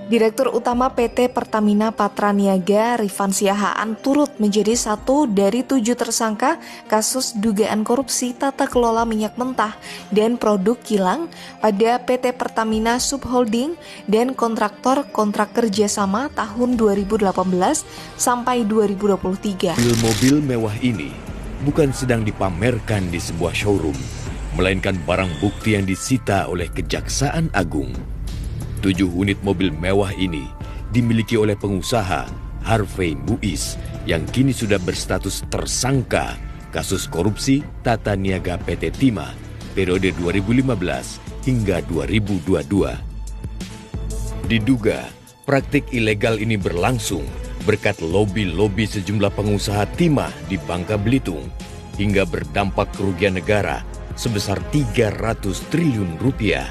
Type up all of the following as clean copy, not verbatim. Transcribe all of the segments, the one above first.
Direktur Utama PT Pertamina Patraniaga Rifan Siahaan turut menjadi satu dari 7 tersangka kasus dugaan korupsi tata kelola minyak mentah dan produk kilang pada PT Pertamina Subholding dan kontraktor kontrak kerjasama tahun 2018 sampai 2023. Mobil mewah ini bukan sedang dipamerkan di sebuah showroom, melainkan barang bukti yang disita oleh Kejaksaan Agung. 7 unit mobil mewah ini dimiliki oleh pengusaha Harvey Muiz yang kini sudah berstatus tersangka kasus korupsi tata niaga PT Timah periode 2015 hingga 2022. Diduga praktik ilegal ini berlangsung berkat lobi-lobi sejumlah pengusaha timah di Bangka Belitung hingga berdampak kerugian negara sebesar 300 triliun rupiah.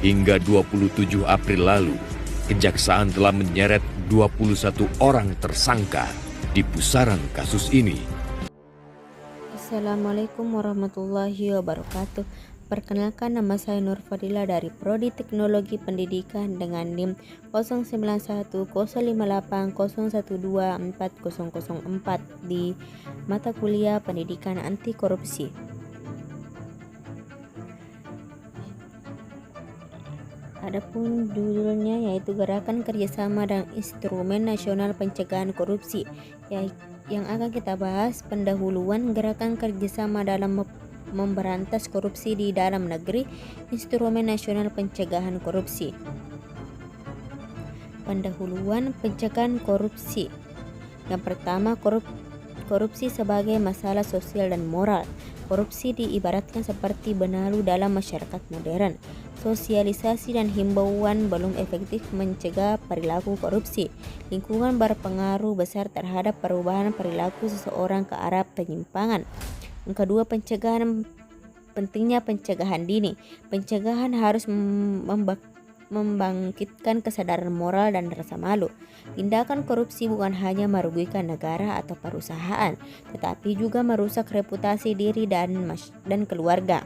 Hingga 27 April lalu, Kejaksaan telah menyeret 21 orang tersangka di pusaran kasus ini. Assalamualaikum warahmatullahi wabarakatuh. Perkenalkan, nama saya Nur Fadila dari Prodi Teknologi Pendidikan dengan NIM 091058012404 di mata kuliah Pendidikan Anti Korupsi. Adapun judulnya yaitu Gerakan Kerjasama dan Instrumen Nasional Pencegahan Korupsi, yang akan kita bahas. Pendahuluan gerakan kerjasama dalam memberantas korupsi di dalam negeri, Instrumen Nasional Pencegahan Korupsi. Pendahuluan pencegahan korupsi. Yang pertama, korupsi sebagai masalah sosial dan moral. Korupsi diibaratkan seperti benalu dalam masyarakat modern. Sosialisasi dan himbauan belum efektif mencegah perilaku korupsi. Lingkungan berpengaruh besar terhadap perubahan perilaku seseorang ke arah penyimpangan. Yang kedua, pentingnya pencegahan dini. Pencegahan harus membangkitkan kesadaran moral dan rasa malu. Tindakan korupsi bukan hanya merugikan negara atau perusahaan, tetapi juga merusak reputasi diri dan keluarga.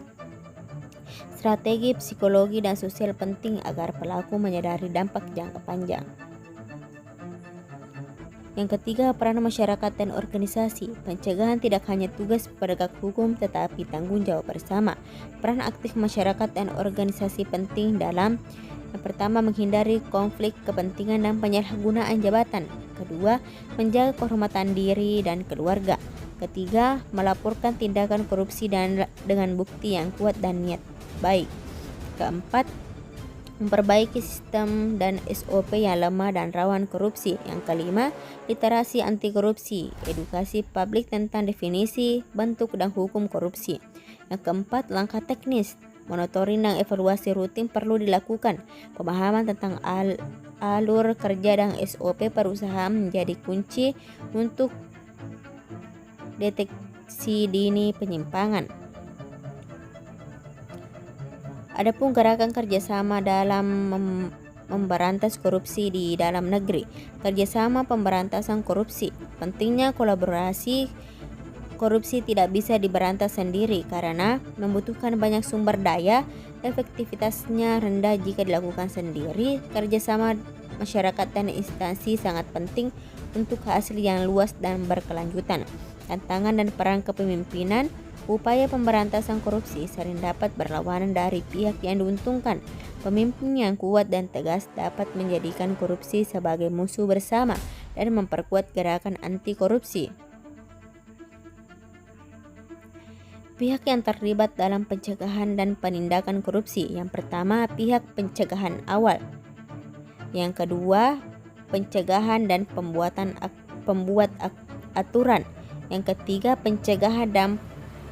Strategi psikologi dan sosial penting agar pelaku menyadari dampak jangka panjang. Yang ketiga, peran masyarakat dan organisasi. Pencegahan tidak hanya tugas penegak hukum tetapi tanggung jawab bersama. Peran aktif masyarakat dan organisasi penting dalam: yang pertama, menghindari konflik kepentingan dan penyalahgunaan jabatan. Kedua, menjaga kehormatan diri dan keluarga. Ketiga, melaporkan tindakan korupsi dengan bukti yang kuat dan niat baik. Keempat, memperbaiki sistem dan SOP yang lemah dan rawan korupsi. Yang kelima, literasi anti korupsi, edukasi publik tentang definisi, bentuk dan hukum korupsi. Yang keempat, langkah teknis, monitoring dan evaluasi rutin perlu dilakukan. Pemahaman tentang alur kerja dan SOP perusahaan menjadi kunci untuk deteksi dini penyimpangan. Adapun gerakan kerjasama dalam memberantas korupsi di dalam negeri. Kerjasama pemberantasan korupsi. Pentingnya kolaborasi. Korupsi tidak bisa diberantas sendiri karena membutuhkan banyak sumber daya. Efektivitasnya rendah jika dilakukan sendiri. Kerjasama masyarakat dan instansi sangat penting untuk hasil yang luas dan berkelanjutan. Tantangan dan peran kepemimpinan. Upaya pemberantasan korupsi sering dapat berlawanan dari pihak yang diuntungkan. Pemimpin yang kuat dan tegas dapat menjadikan korupsi sebagai musuh bersama dan memperkuat gerakan anti korupsi. Pihak yang terlibat dalam pencegahan dan penindakan korupsi. Yang pertama, pihak pencegahan awal. Yang kedua, pencegahan dan pembuat aturan. Yang ketiga, pencegahan dan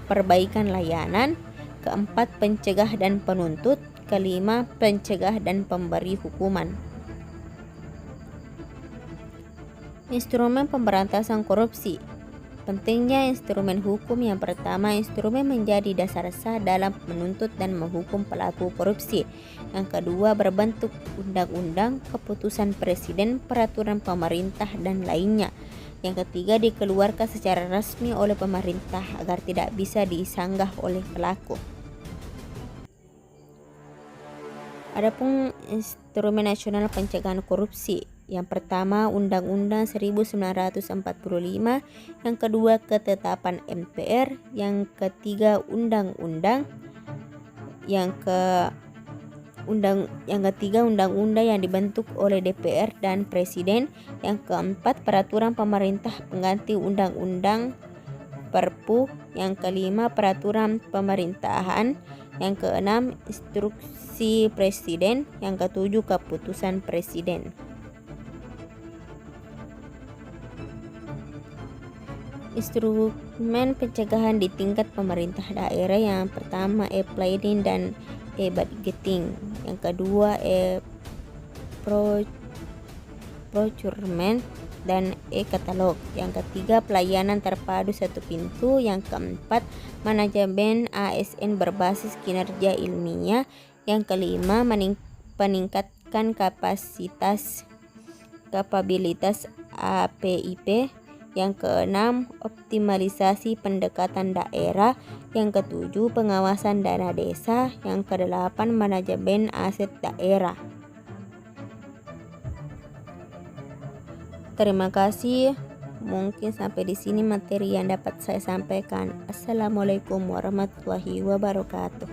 perbaikan layanan. Keempat, pencegah dan penuntut. Kelima, pencegah dan pemberi hukuman. Instrumen pemberantasan korupsi. Pentingnya instrumen hukum. Yang pertama, instrumen menjadi dasar sah dalam menuntut dan menghukum pelaku korupsi. Yang kedua, berbentuk undang-undang, keputusan presiden, peraturan pemerintah, dan lainnya. Yang ketiga, dikeluarkan secara resmi oleh pemerintah agar tidak bisa disanggah oleh pelaku. Adapun instrumen nasional pencegahan korupsi, yang pertama Undang-Undang 1945, yang kedua Ketetapan MPR, yang ketiga Undang-Undang, yang ketiga Undang-Undang yang dibentuk oleh DPR dan Presiden, yang keempat Peraturan Pemerintah pengganti Undang-Undang Perpu, yang kelima Peraturan Pemerintahan, yang keenam Instruksi Presiden, yang ketujuh Keputusan Presiden. Instrumen pencegahan di tingkat pemerintah daerah, yang pertama planning dan budgeting, yang kedua procurement dan katalog, yang ketiga pelayanan terpadu satu pintu, yang keempat manajemen ASN berbasis kinerja ilmiah, yang kelima peningkatkan kapabilitas APIP, yang keenam optimalisasi pendekatan daerah, yang ketujuh pengawasan dana desa, yang kedelapan manajemen aset daerah. Terima kasih. Mungkin sampai di sini materi yang dapat saya sampaikan. Assalamualaikum warahmatullahi wabarakatuh.